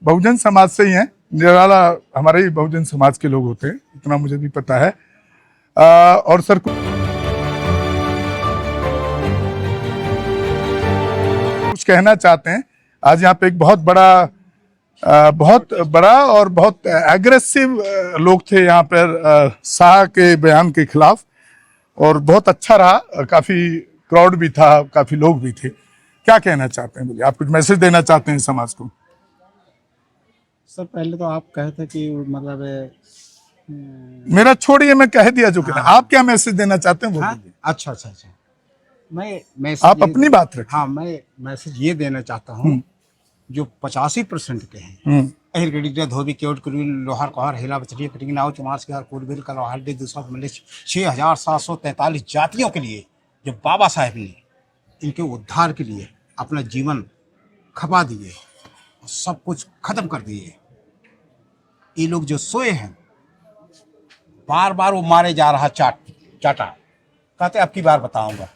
बहुजन समाज से ही हैं, निराला हमारे ही बहुजन समाज के लोग होते हैं, इतना मुझे भी पता है। और सर कुछ कहना चाहते हैं। आज यहाँ पे एक बहुत बड़ा और बहुत एग्रेसिव लोग थे यहाँ पर शाह के बयान के खिलाफ, और बहुत अच्छा रहा, काफी क्राउड भी था, काफी लोग भी थे। क्या कहना चाहते हैं, बोलिए, आप कुछ मैसेज देना चाहते हैं समाज को? सर पहले तो आप कहे थे कि मतलब मेरा छोड़िए, मैं कह दिया जो कहना। आप क्या मैसेज देना चाहते हैं वो बोलिए। अच्छा, मैं आप अपनी बात रखें। हाँ, मैं मैसेज ये देना चाहता हूँ, जो 85% के हैं अहिर गडिग्रा धोबी केवट कुरुल लोहार कोहार हेला बचरिया कटिंग नाव चमार सिगार कोडबिल का लोहार डे दूसरा मिले 6743 जातियों के लिए जो बाबा साहेब ने इनके उद्धार के लिए अपना जीवन खपा दिए, सब कुछ खत्म कर दिए। ये लोग जो सोए हैं, बार बार वो मारे जा रहा चाटा, कहते अब की बार बताऊंगा,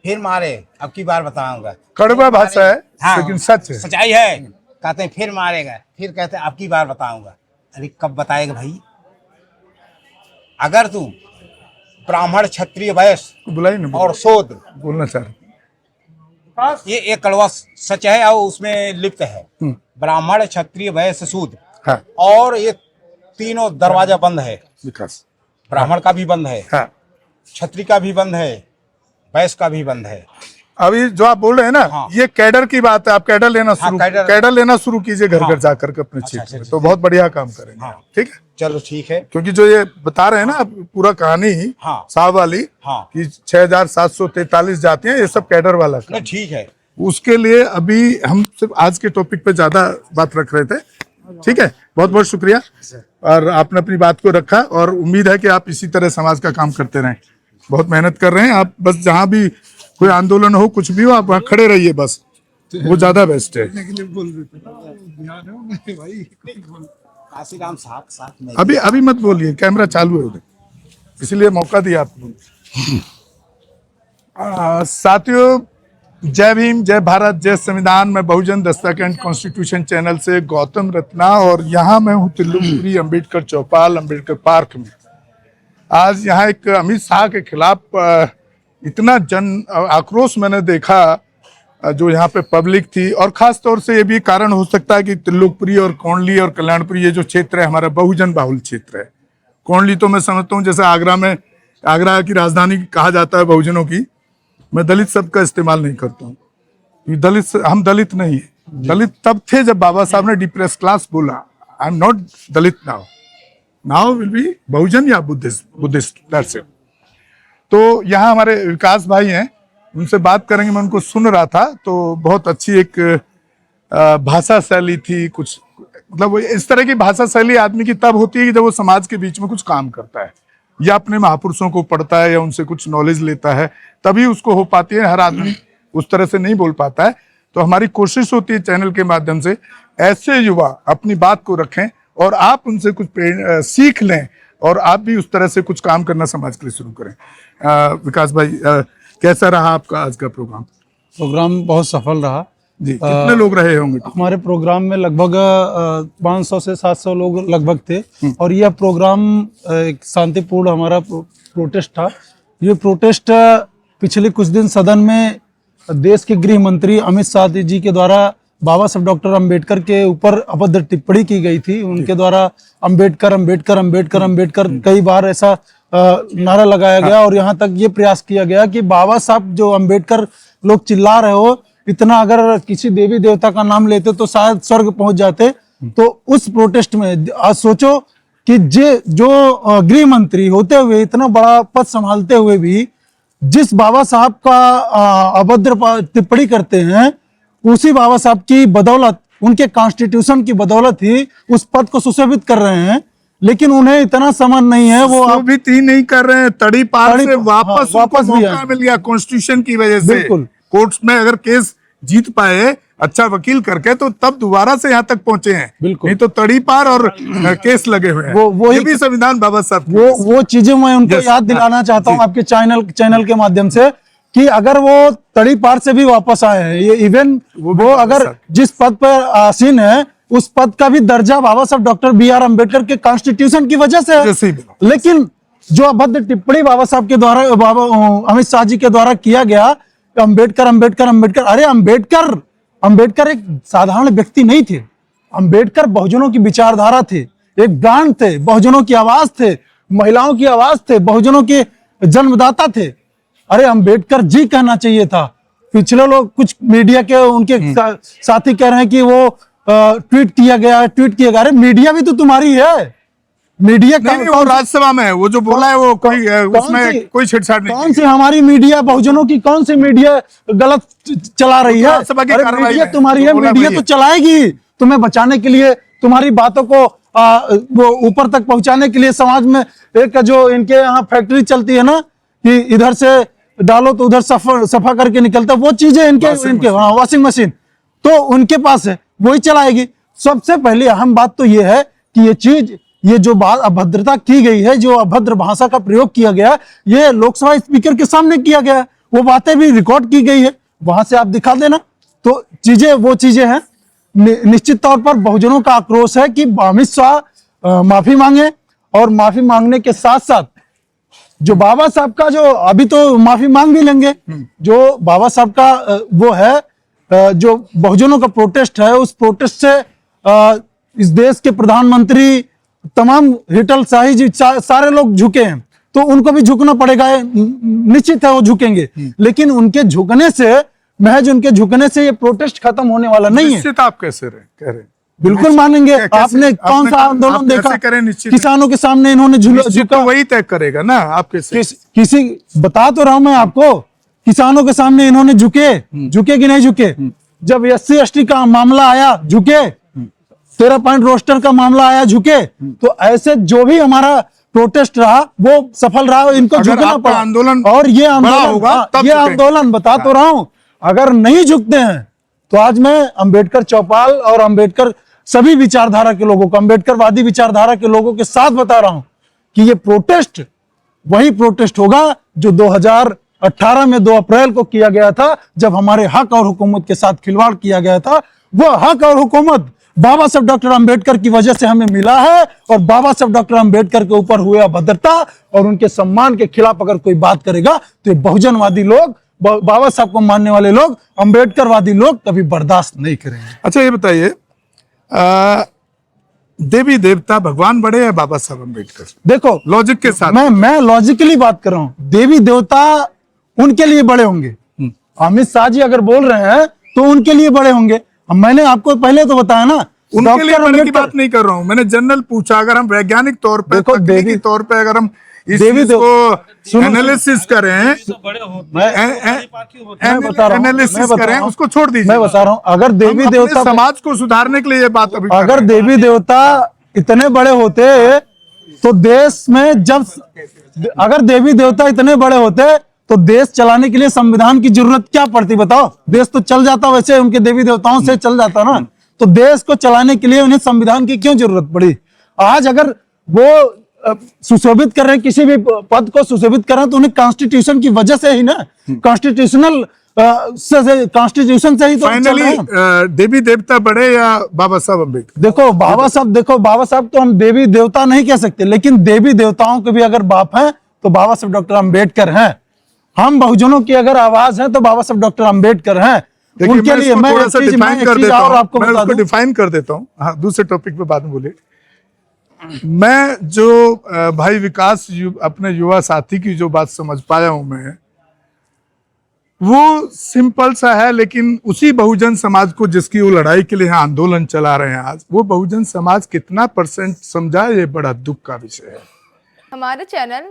फिर मारे, अब की बार बताऊंगा। कड़वा भाषा है, हाँ, लेकिन सच है, सच्चाई है। कहते हैं फिर मारेगा, फिर कहते हैं अब की बार बताऊंगा। अरे कब बताएगा भाई? अगर तू ब्राह्मण क्षत्रिय वैश्य बुलाई नहीं और शूद्र, बोलना चाह रहे, ये एक कड़वा सच है और उसमें लिप्त है। ब्राह्मण क्षत्रिय वैश्य शूद्र, हाँ, और ये तीनों दरवाजा बंद है। विकास ब्राह्मण का भी बंद है, हाँ, क्षत्रिय का भी बंद है, वैश्य का भी बंद है। अभी जो आप बोल रहे हैं ना, हाँ। ये कैडर की बात है। आप कैडर लेना कैडर लेना शुरू कीजिए घर घर जाकर के अपने क्षेत्र में, तो बहुत बढ़िया काम करेंगे। हाँ। ठीक है, चलो ठीक है। क्योंकि जो ये बता रहे हैं ना आप, पूरा कहानी हाँ। साहब वाली, हाँ। कि 6743 जातियां, ये सब कैडर वाला काम। ठीक है, उसके लिए अभी हम सिर्फ आज के टॉपिक पे ज्यादा बात रख रहे थे। ठीक है, बहुत बहुत शुक्रिया, और आपने अपनी बात को रखा, और उम्मीद है कि आप इसी तरह समाज का काम करते रहें। बहुत मेहनत कर रहे हैं आप, बस जहां भी कोई आंदोलन हो, कुछ भी हो, आप वहां खड़े रहिए, बस वो ज्यादा बेस्ट है। काशीराम साथ में अभी मत बोलिए, कैमरा चालू है उधर, इसलिए मौका दिया आपको। साथियों, जय भीम, जय भारत, जय संविधान। मैं बहुजन दस्तक एंड कॉन्स्टिट्यूशन चैनल से गौतम रत्ना, और यहाँ मैं हूँ तिल्लुपुरी अम्बेडकर चौपाल, अम्बेडकर पार्क में। आज यहाँ एक अमित शाह के खिलाफ इतना जन आक्रोश मैंने देखा, जो यहाँ पे पब्लिक थी, और खास तौर से ये भी कारण हो सकता है कि तिल्लुपुरी और कोंडली और कल्याणपुरी, ये जो क्षेत्र है हमारा बहुजन बाहुल क्षेत्र है। कोंडली तो मैं समझता हूँ जैसे आगरा की राजधानी कहा जाता है बहुजनों की। मैं दलित शब्द का इस्तेमाल नहीं करता हूँ, हम दलित नहीं है। दलित तब थे जब बाबा साहब ने डिप्रेस क्लास बोला। I am not Dalit now will be Bahujan या बुद्धिस्ट, दैट्स इट। तो यहाँ हमारे विकास भाई हैं, उनसे बात करेंगे। मैं उनको सुन रहा था, तो बहुत अच्छी एक भाषा शैली थी, कुछ मतलब इस तरह की भाषा शैली आदमी की तब होती है कि जब वो समाज के बीच में कुछ काम करता है, या अपने महापुरुषों को पढ़ता है, या उनसे कुछ नॉलेज लेता है, तभी उसको हो पाती है। हर आदमी उस तरह से नहीं बोल पाता है। तो हमारी कोशिश होती है चैनल के माध्यम से ऐसे युवा अपनी बात को रखें, और आप उनसे कुछ सीख लें, और आप भी उस तरह से कुछ काम करना समाज के लिए शुरू करें। विकास भाई, कैसा रहा आपका आज का प्रोग्राम? प्रोग्राम बहुत सफल रहा जी। कितने लोग रहे होंगे? हमारे प्रोग्राम में लगभग 500 से 700 लोग लगभग थे, और यह प्रोग्राम एक शांतिपूर्ण हमारा प्रोटेस्ट था। ये प्रोटेस्ट पिछले कुछ दिन सदन में देश के गृह मंत्री अमित शाह जी के द्वारा बाबा साहब डॉक्टर अंबेडकर के ऊपर अभद्र टिप्पणी की गई थी। उनके द्वारा अंबेडकर अंबेडकर अंबेडकर अंबेडकर कई बार ऐसा नारा लगाया गया, और यहाँ तक ये प्रयास किया गया कि बाबा साहब जो अंबेडकर लोग चिल्ला रहे हो, इतना अगर किसी देवी देवता का नाम लेते तो शायद स्वर्ग पहुंच जाते। तो उस प्रोटेस्ट में आज सोचो कि जो गृह मंत्री होते हुए, इतना बड़ा पद संभालते हुए भी, जिस बाबा साहब का अभद्र टिप्पणी करते हैं, उसी बाबा साहब की बदौलत, उनके कॉन्स्टिट्यूशन की बदौलत ही उस पद को सुशोभित कर रहे हैं। लेकिन उन्हें इतना समझ नहीं है, वो सुशोभित ही नहीं कर रहे हैं, तड़ी पार से वापस भी मौका मिल गया कॉन्स्टिट्यूशन की वजह से। बिल्कुल, कोर्ट्स में अगर केस जीत पाए अच्छा वकील करके, तो तब दोबारा से यहाँ तक पहुंचे हैं। बिल्कुल, नहीं तो तड़ी पार और केस लगे हुए हैं। वो ये भी संविधान बाबा साहब, वो चीजें मैं उनको याद दिलाना चाहता हूँ आपके चैनल के माध्यम से, कि अगर वो तड़ी पार से भी वापस आए हैं, ये इवन वो अगर जिस पद पर आसीन है, उस पद का भी दर्जा बाबा साहब डॉक्टर B.R. अम्बेडकर के कॉन्स्टिट्यूशन की वजह से जैसे है। ही मिला। लेकिन जो अभद्र टिप्पणी बाबा साहब के द्वारा, बाबा अमित शाह जी के द्वारा किया गया, अम्बेडकर अम्बेडकर अम्बेडकर, अरे अम्बेडकर एक साधारण व्यक्ति नहीं थे। अम्बेडकर बहुजनों की विचारधारा थे, एक ब्रांड थे, बहुजनों की आवाज थे, महिलाओं की आवाज थे, बहुजनों के जन्मदाता थे। अरे अम्बेडकर जी कहना चाहिए था। पिछले लोग कुछ मीडिया के उनके साथी कह रहे हैं कि वो ट्वीट किया गया। अरे मीडिया भी तो तुम्हारी है। मीडिया नहीं, वो राज्यसभा में है, वो जो बोला है वो कोई उसमें कोई छेड़छाड़ नहीं। कौन सी हमारी मीडिया, बहुजनों की कौन सी मीडिया गलत चला रही है? अरे मीडिया तुम्हारी है, मीडिया तो चलाएगी तुम्हें बचाने के लिए, तुम्हारी बातों को वो ऊपर तक पहुंचाने के लिए। समाज में एक जो इनके यहाँ फैक्ट्री चलती है ना कि इधर से डालो तो उधर सफा करके निकलता, वो चीजें इनके वॉशिंग मशीन तो उनके पास है, वही चलाएगी। सबसे पहले अहम बात तो ये है कि ये जो बात अभद्रता की गई है, जो अभद्र भाषा का प्रयोग किया गया, ये लोकसभा स्पीकर के सामने किया गया है। वो बातें भी रिकॉर्ड की गई है, वहां से आप दिखा देना। तो वो चीजें हैं। निश्चित तौर पर बहुजनों का आक्रोश है कि अमित शाह माफी मांगे, और माफी मांगने के साथ साथ जो बाबा साहब का, जो अभी तो माफी मांग भी लेंगे, जो बाबा साहब का वो है, जो बहुजनों का प्रोटेस्ट है, उस प्रोटेस्ट से इस देश के प्रधानमंत्री, तमाम हिटल शाही जी, सारे लोग झुके हैं, तो उनको भी झुकना पड़ेगा। निश्चित है वो झुकेंगे, लेकिन उनके झुकने से, महज उनके झुकने से ये प्रोटेस्ट खत्म होने वाला नहीं है। निश्चित आप कैसे कह रहे हैं? बिल्कुल मानेंगे। आपने कौन सा आंदोलन देखा? किसानों के सामने इन्होंने झुका, वही तय करेगा ना। आप कैसे किसी बता तो रहा हूं मैं आपको, किसानों के सामने इन्होंने झुके कि नहीं झुके? जब SC ST का मामला आया झुके, 13 पॉइंट रोस्टर का मामला आया झुके। तो ऐसे जो भी हमारा प्रोटेस्ट रहा वो सफल रहा, इनको झुकना पड़ा। आंदोलन और ये आंदोलन होगा, ये आंदोलन बता तो रहा हूं, अगर नहीं झुकते हैं तो आज मैं अंबेडकर चौपाल और अंबेडकर सभी विचारधारा के लोगों को, अंबेडकरवादी विचारधारा के लोगों के साथ बता रहा हूं कि ये प्रोटेस्ट वही प्रोटेस्ट होगा जो 2018 में 2 अप्रैल को किया गया था, जब हमारे हक और हुकूमत के साथ खिलवाड़ किया गया था। वो हक और हुकूमत बाबा साहब डॉक्टर अंबेडकर की वजह से हमें मिला है, और बाबा साहब डॉक्टर अंबेडकर के ऊपर हुए अभद्रता और उनके सम्मान के खिलाफ अगर कोई बात करेगा तो ये बहुजनवादी लोग, बाबा साहब को मानने वाले लोग, अंबेडकरवादी लोग कभी बर्दाश्त नहीं करेंगे। अच्छा ये बताइए, देवी देवता भगवान बड़े हैं बाबा साहब अंबेडकर? देखो लॉजिक के साथ मैं लॉजिकली बात कर रहा हूं। देवी देवता उनके लिए बड़े होंगे, अमित शाह जी अगर बोल रहे हैं तो उनके लिए बड़े होंगे। मैंने आपको पहले तो बताया ना, उनके लिए बड़े की बात नहीं कर रहा हूं, मैंने जनरल पूछा। अगर हम वैज्ञानिक तौर पर, तकनीकी तौर पर अगर हम इस चीज को एनालिसिस करें, एनालिसिस करें, उसको छोड़ दीजिए। मैं बता रहा हूं, अगर देवी देवता समाज को सुधारने के लिए ये बात अभी, अगर देवी देवता इतने बड़े होते तो देश में, जब अगर देवी देवता इतने बड़े होते तो देश चलाने के लिए संविधान की जरूरत क्या पड़ती? बताओ, देश तो चल जाता, वैसे उनके देवी देवताओं से चल जाता ना। तो देश को चलाने के लिए उन्हें संविधान की क्यों जरूरत पड़ी? आज अगर वो सुशोभित कर रहे हैं, किसी भी पद को सुशोभित कर रहे हैं, तो उन्हें कॉन्स्टिट्यूशन की वजह से ही ना, कॉन्स्टिट्यूशन से ही तो चल रहे हैं। देवी देवता बड़े या बाबा साहब अम्बेडकर? देखो बाबा साहब तो हम देवी देवता नहीं कह सकते, लेकिन देवी देवताओं के भी अगर बाप हैं तो बाबा साहब डॉक्टर अम्बेडकर हैं। हम बहुजनों की अगर आवाज है तो बाबा साहब डॉक्टर अम्बेडकर हैं। उनके लिए मैं थोड़ा सा डिफाइन कर देता हूं, आपको मैं उसको डिफाइन कर देता हूं। हाँ, दूसरे टॉपिक पे बाद में बोले। मैं जो भाई विकास अपने युवा साथी की जो बात समझ पाया हूं मैं, वो सिंपल सा है, लेकिन उसी बहुजन समाज को जिसकी वो लड़ाई के लिए आंदोलन चला रहे हैं आज, वो बहुजन समाज कितना % समझा, ये बड़ा दुख का विषय है। हमारे चैनल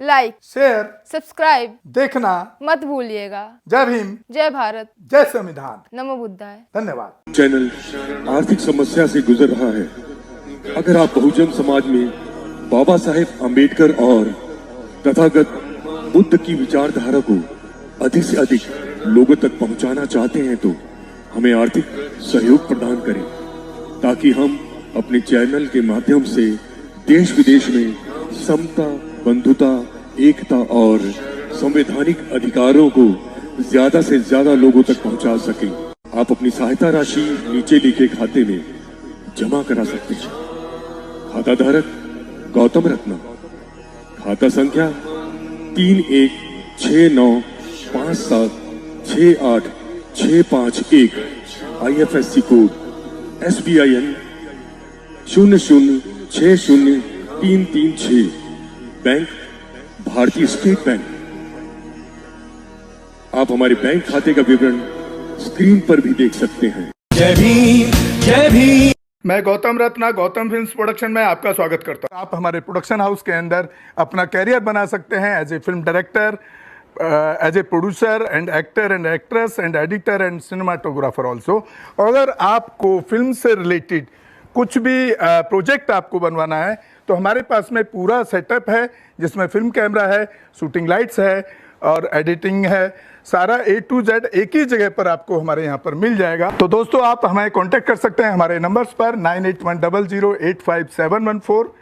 लाइक, शेयर, सब्सक्राइब देखना मत भूलिएगा। जय भीम, जय भारत, जय संविधान, नमो बुद्धाय। धन्यवाद। चैनल आर्थिक समस्या से गुजर रहा है। अगर आप बहुजन समाज में बाबा साहेब अम्बेडकर और तथागत बुद्ध की विचारधारा को अधिक से अधिक लोगों तक पहुंचाना चाहते हैं तो हमें आर्थिक सहयोग प्रदान करें, ताकि हम अपने चैनल के माध्यम से देश विदेश में समता, बंधुता, एकता और संवैधानिक अधिकारों को ज्यादा से ज्यादा लोगों तक पहुंचा सके। आप अपनी सहायता राशि नीचे लिखे खाते में जमा करा सकते हैं। खाता धारक गौतम रत्ना, खाता संख्या 3169576865 IFSC कोड SBIN 0060336, बैंक भारतीय स्टेट बैंक। आप हमारे बैंक खाते का विवरण स्क्रीन पर भी देख सकते हैं। जय भीम, जय भीम। मैं गौतम रत्ना गौतम फिल्म्स प्रोडक्शन में आपका स्वागत करता हूं। आप हमारे प्रोडक्शन हाउस के अंदर अपना कैरियर बना सकते हैं as a film director, as a producer and actor and actress and editor and cinematographer also. अगर आपको फिल्म से रिलेटेड कुछ भी प्रोजेक्ट आपको बनवाना है तो हमारे पास में पूरा सेटअप है, जिसमें फिल्म कैमरा है, शूटिंग लाइट्स है और एडिटिंग है। सारा A to Z एक ही जगह पर आपको हमारे यहाँ पर मिल जाएगा। तो दोस्तों, आप हमें कांटेक्ट कर सकते हैं हमारे नंबर्स पर 9810085714